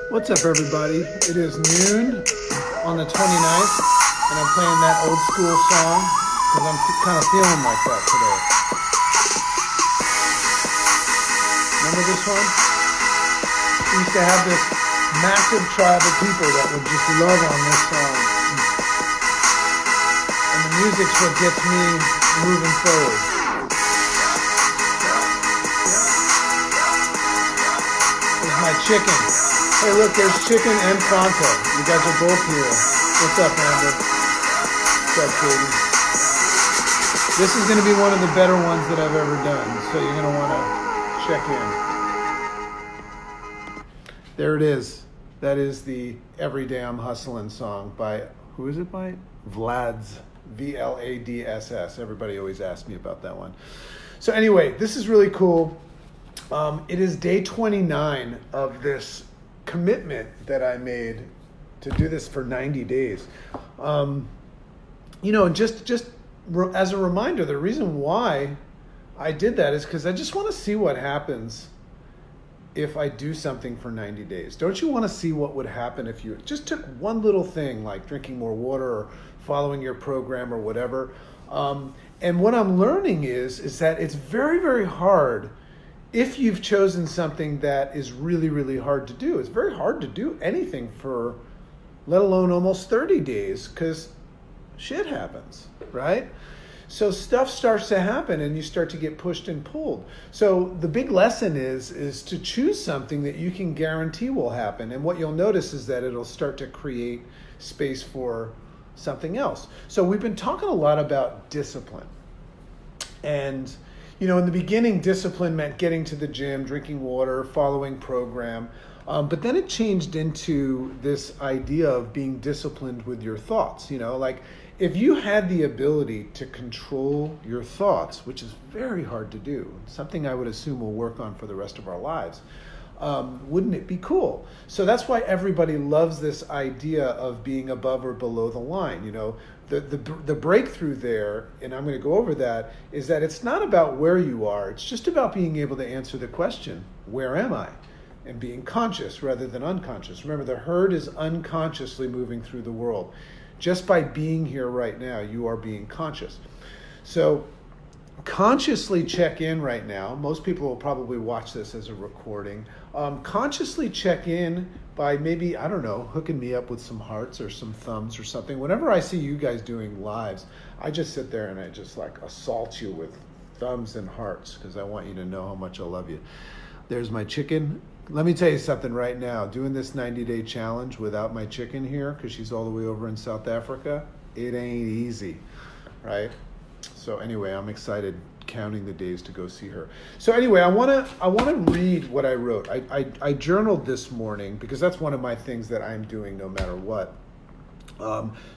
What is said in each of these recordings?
What's up, everybody? It is noon on the 29th, and I'm playing that old school song because I'm kind of feeling like that today. Remember this one? We used to have this massive tribe of people that would just love on this song. And the music's what gets me moving forward. There's my chicken. Hey, look, there's Chicken and Pronto. You guys are both here. What's up, Amber? What's up, Katie? This is going to be one of the better ones that I've ever done, so you're going to want to check in. There it is. That is the Every Day I'm Hustling song by, who is it by? Vlad's, V-L-A-D-S-S. Everybody always asks me about that one. So anyway, this is really cool. It is day 29 of this commitment that I made to do this for 90 days. Just as a reminder, the reason why I did that is because I just want to see what happens if I do something for 90 days. Don't you want to see what would happen if you just took one little thing like drinking more water or following your program or whatever? And what I'm learning is that it's very, very hard if you've chosen something that is really, really hard to do. It's very hard to do anything for, let alone almost 30 days, because shit happens, right? So stuff starts to happen and you start to get pushed and pulled. So the big lesson is to choose something that you can guarantee will happen. And what you'll notice is that it'll start to create space for something else. So we've been talking a lot about discipline. And in the beginning, discipline meant getting to the gym, drinking water, following program. But then it changed into this idea of being disciplined with your thoughts. Like if you had the ability to control your thoughts, which is very hard to do, something I would assume we'll work on for the rest of our lives, wouldn't it be cool? So that's why everybody loves this idea of being above or below the line. The breakthrough there, and I'm going to go over that, is that it's not about where you are. It's just about being able to answer the question, where am I? And being conscious rather than unconscious. Remember, the herd is unconsciously moving through the world. Just by being here right now, you are being conscious. So consciously check in right now. Most people will probably watch this as a recording. Consciously check in by maybe, I don't know, hooking me up with some hearts or some thumbs or something. Whenever I see you guys doing lives, I just sit there and I just assault you with thumbs and hearts because I want you to know how much I love you. There's my chicken. Let me tell you something right now. Doing this 90-day challenge without my chicken here, because she's all the way over in South Africa, it ain't easy, right? So anyway, I'm excited counting the days to go see her. So anyway, I want to read what I wrote. I journaled this morning because that's one of my things that I'm doing no matter what.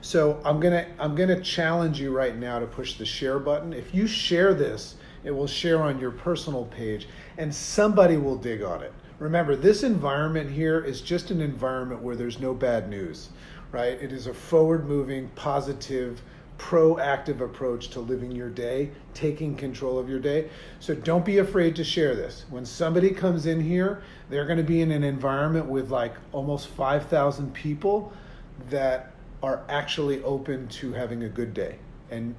So I'm gonna challenge you right now to push the share button. If you share this, it will share on your personal page and somebody will dig on it. Remember, this environment here is just an environment where there's no bad news, right? It is a forward-moving, positive, proactive approach to living your day, taking control of your day. So don't be afraid to share this. When somebody comes in here, they're going to be in an environment with almost 5,000 people that are actually open to having a good day and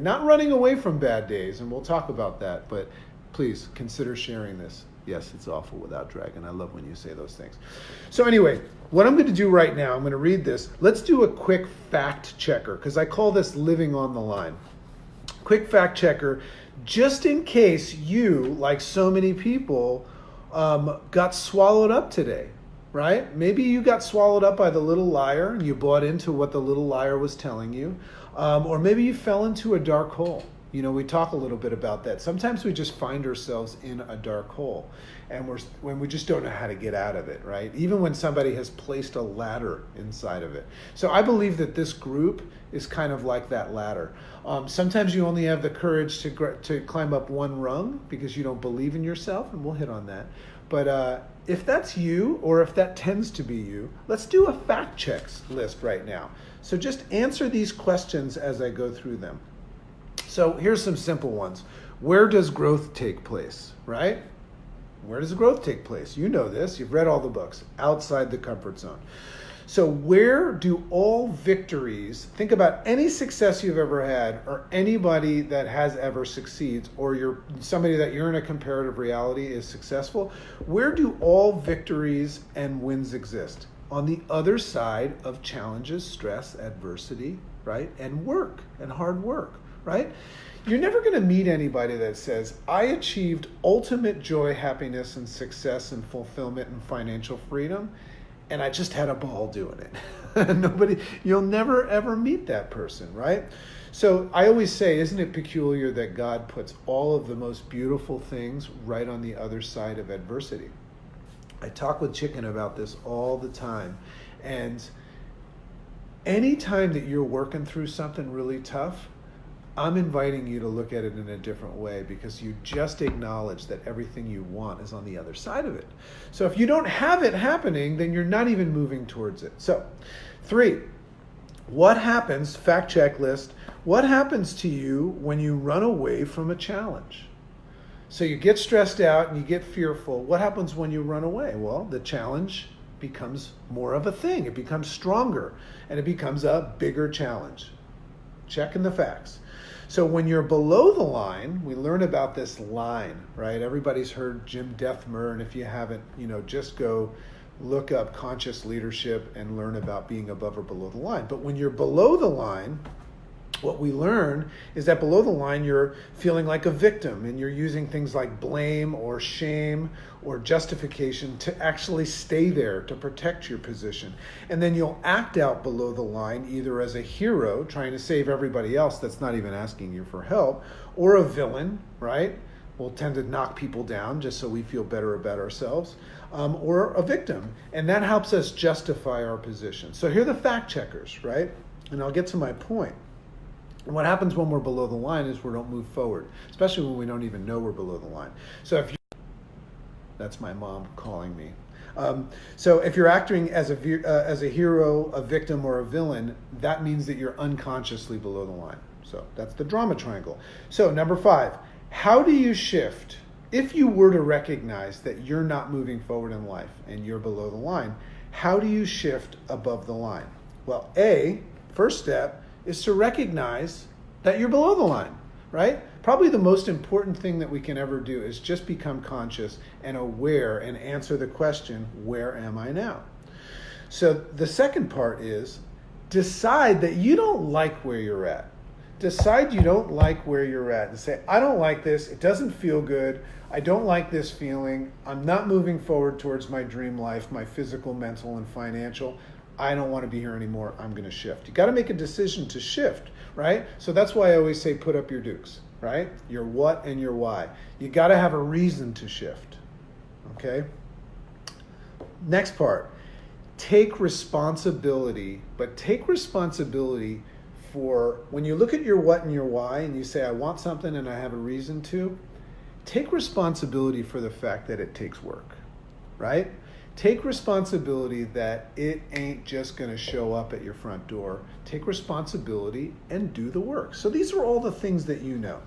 not running away from bad days. And we'll talk about that, but please consider sharing this. Yes, it's awful without Dragon. I love when you say those things. So anyway, what I'm going to do right now, I'm going to read this. Let's do a quick fact checker, because I call this living on the line. Quick fact checker, just in case you, like so many people, got swallowed up today, right? Maybe you got swallowed up by the little liar and you bought into what the little liar was telling you. Or maybe you fell into a dark hole. We talk a little bit about that. Sometimes we just find ourselves in a dark hole and when we just don't know how to get out of it, right? Even when somebody has placed a ladder inside of it. So I believe that this group is kind of like that ladder. Sometimes you only have the courage to climb up one rung because you don't believe in yourself, and we'll hit on that. But if that's you, or if that tends to be you, let's do a fact checks list right now. So just answer these questions as I go through them. So here's some simple ones. Where does growth take place, right? Where does the growth take place? You know this. You've read all the books. Outside the comfort zone. So where do all victories, think about any success you've ever had, or anybody that has ever succeeds, or you're somebody that you're in a comparative reality is successful, where do all victories and wins exist? On the other side of challenges, stress, adversity, right? And work, and hard work, right? You're never going to meet anybody that says, I achieved ultimate joy, happiness, and success, and fulfillment, and financial freedom, and I just had a ball doing it. You'll never ever meet that person, right? So I always say, isn't it peculiar that God puts all of the most beautiful things right on the other side of adversity? I talk with Chicken about this all the time. And anytime that you're working through something really tough, I'm inviting you to look at it in a different way, because you just acknowledge that everything you want is on the other side of it. So if you don't have it happening, then you're not even moving towards it. So 3, what happens, fact check list, what happens to you when you run away from a challenge? So you get stressed out and you get fearful. What happens when you run away? Well, the challenge becomes more of a thing. It becomes stronger, and it becomes a bigger challenge. Checking the facts. So when you're below the line, we learn about this line, right? Everybody's heard Jim Dethmer, and if you haven't, just go look up conscious leadership and learn about being above or below the line. But when you're below the line, what we learn is that below the line, you're feeling like a victim, and you're using things like blame or shame or justification to actually stay there, to protect your position. And then you'll act out below the line, either as a hero trying to save everybody else that's not even asking you for help, or a villain, right? We'll tend to knock people down just so we feel better about ourselves, or a victim. And that helps us justify our position. So here are the fact checkers, right? And I'll get to my point. And what happens when we're below the line is we don't move forward, especially when we don't even know we're below the line. So that's my mom calling me. So if you're acting as a hero, a victim, or a villain, that means that you're unconsciously below the line. So that's the drama triangle. So number 5, how do you shift? If you were to recognize that you're not moving forward in life and you're below the line, how do you shift above the line? Well, first step is to recognize that you're below the line, right? Probably the most important thing that we can ever do is just become conscious and aware and answer the question, where am I now? So the second part is decide that you don't like where you're at. Decide you don't like where you're at and say, I don't like this. It doesn't feel good. I don't like this feeling. I'm not moving forward towards my dream life, my physical, mental, and financial. I don't want to be here anymore. I'm going to shift. You got to make a decision to shift, right? So that's why I always say put up your dukes, right? Your what and your why. You got to have a reason to shift, okay? Next part, take responsibility, but take responsibility for when you look at your what and your why and you say, I want something and I have a reason to, take responsibility for the fact that it takes work, right? Take responsibility that it ain't just going to show up at your front door. Take responsibility and do the work. So these are all the things that you know.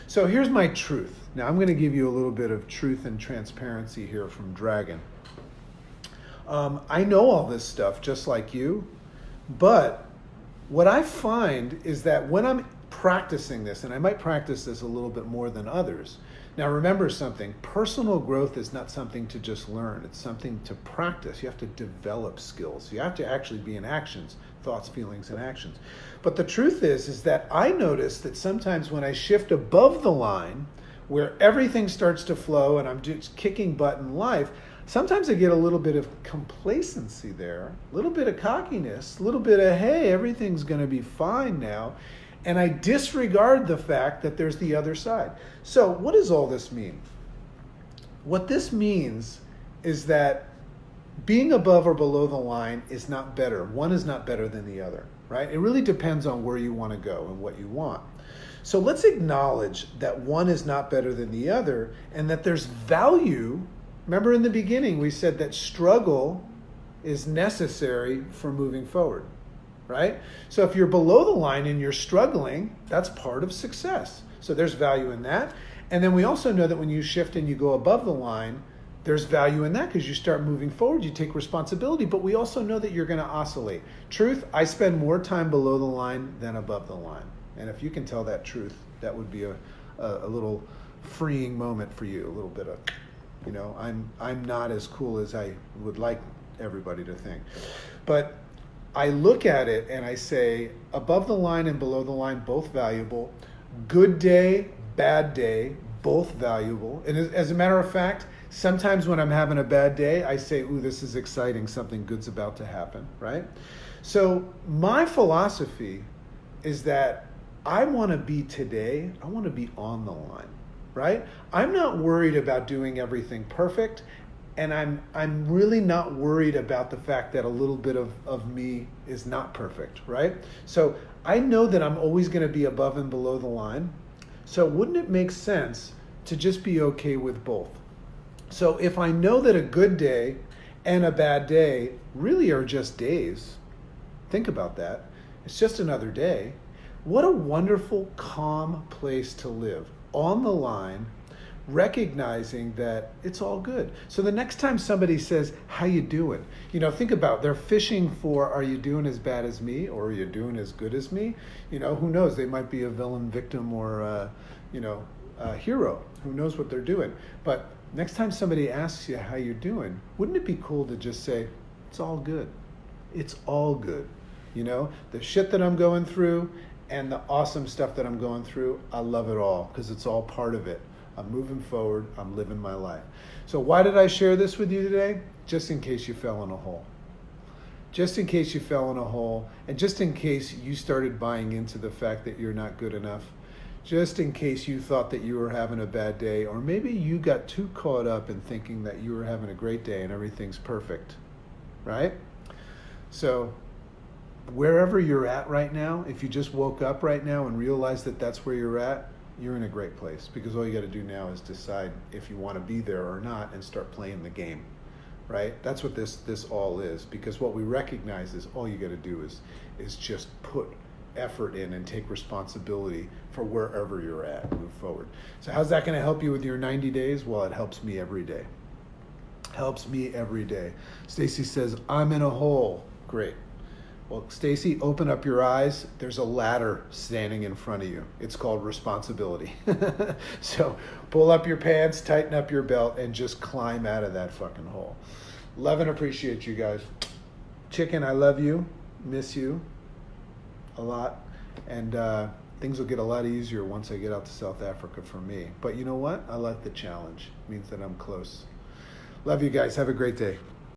So here's my truth. Now I'm going to give you a little bit of truth and transparency here from Dragon. I know all this stuff just like you, but what I find is that when I'm practicing this, and I might practice this a little bit more than others. Now remember something, personal growth is not something to just learn, it's something to practice. You have to develop skills. You have to actually be in actions, thoughts, feelings, and actions. But the truth is that I notice that sometimes when I shift above the line, where everything starts to flow and I'm just kicking butt in life, sometimes I get a little bit of complacency there, a little bit of cockiness, a little bit of, hey, everything's gonna be fine now. And I disregard the fact that there's the other side. So what does all this mean? What this means is that being above or below the line is not better. One is not better than the other, right? It really depends on where you want to go and what you want. So let's acknowledge that one is not better than the other and that there's value. Remember in the beginning, we said that struggle is necessary for moving forward. Right? So if you're below the line and you're struggling, that's part of success. So there's value in that. And then we also know that when you shift and you go above the line, there's value in that because you start moving forward, you take responsibility, but we also know that you're going to oscillate. Truth, I spend more time below the line than above the line. And if you can tell that truth, that would be a little freeing moment for you, a little bit of, I'm not as cool as I would like everybody to think. But I look at it and I say, above the line and below the line, both valuable. Good day, bad day, both valuable. And as a matter of fact, sometimes when I'm having a bad day, I say, ooh, this is exciting. Something good's about to happen, right? So my philosophy is that I want to be today, I want to be on the line, right? I'm not worried about doing everything perfect. And I'm really not worried about the fact that a little bit of me is not perfect, right? So I know that I'm always going to be above and below the line. So wouldn't it make sense to just be okay with both? So if I know that a good day and a bad day really are just days, think about that. It's just another day. What a wonderful, calm place to live. On the line, recognizing that it's all good. So the next time somebody says, how you doing? Think about, they're fishing for, are you doing as bad as me? Or are you doing as good as me? Who knows? They might be a villain, victim, or a hero. Who knows what they're doing? But next time somebody asks you how you're doing, wouldn't it be cool to just say, it's all good. It's all good. The shit that I'm going through and the awesome stuff that I'm going through, I love it all because it's all part of it. I'm moving forward. I'm living my life. So why did I share this with you today? Just in case you fell in a hole. Just in case you fell in a hole, and just in case you started buying into the fact that you're not good enough. Just in case you thought that you were having a bad day, or maybe you got too caught up in thinking that you were having a great day and everything's perfect, right? So wherever you're at right now, if you just woke up right now and realized that that's where you're at, you're in a great place, because all you got to do now is decide if you want to be there or not and start playing the game, right? That's what this all is, because what we recognize is all you got to do is just put effort in and take responsibility for wherever you're at, move forward. So how's that going to help you with your 90 days? Well, it helps me every day. Helps me every day. Stacy says, I'm in a hole. Great. Well, Stacy, open up your eyes. There's a ladder standing in front of you. It's called responsibility. So pull up your pants, tighten up your belt, and just climb out of that fucking hole. Love and appreciate you guys. Chicken, I love you. Miss you a lot. And things will get a lot easier once I get out to South Africa for me. But you know what? I like the challenge. It means that I'm close. Love you guys. Have a great day.